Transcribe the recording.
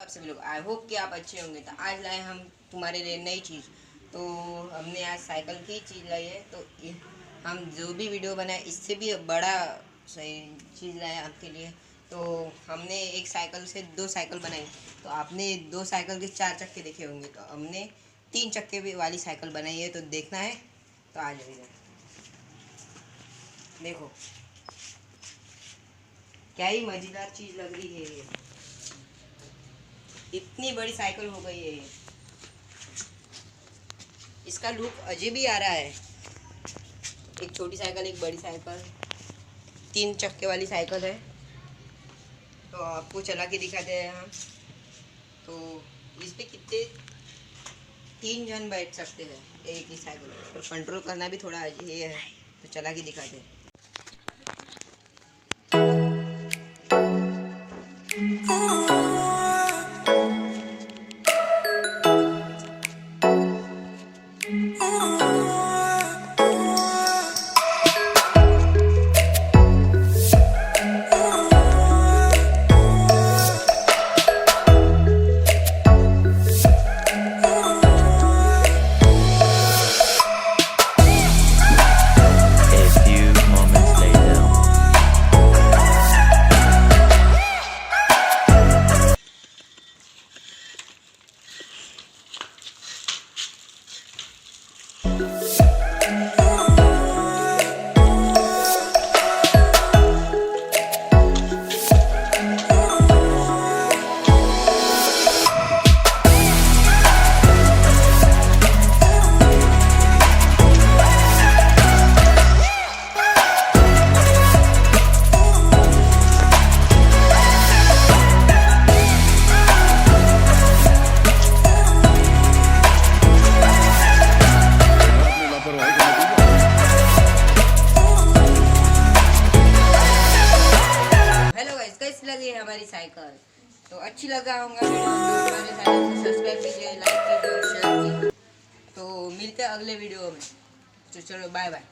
सबसे लोग I hope कि आप अच्छे होंगे। तो आज लाए हम तुम्हारे लिए नई चीज़। तो हमने आज साइकिल की चीज़ लाई है। तो हम जो भी वीडियो बनाए इससे भी बड़ा सही चीज़ लाए आपके लिए। तो हमने एक साइकिल से 2 साइकिल बनाई। तो आपने 2 साइकिल के 4 चक्के देखे होंगे, तो हमने 3 चक्के वाली साइकिल बनाई है। तो देखना है तो आ जाइए। देखो क्या ही मज़ेदार चीज़ लग रही है ये। इतनी बड़ी साइकिल हो गई है ये। इसका लुक अजीब ही आ रहा है। एक छोटी साइकिल, एक बड़ी साइकिल, 3 चक्के वाली साइकिल है। तो आपको चला के दिखाते हैं हम। तो इस पे कितने 3 जन बैठ सकते हैं एक ही साइकिल। तो कंट्रोल करना भी थोड़ा ये है। तो चला के दिखाते हैं। कैसी लगी है हमारी साइकिल? तो अच्छी लगा होगा वीडियो तो हमारे चैनल को सब्सक्राइब कीजिए, लाइक कीजिए और शेयर कीजिए। तो मिलते हैं अगले वीडियो में। तो चलो बाय बाय।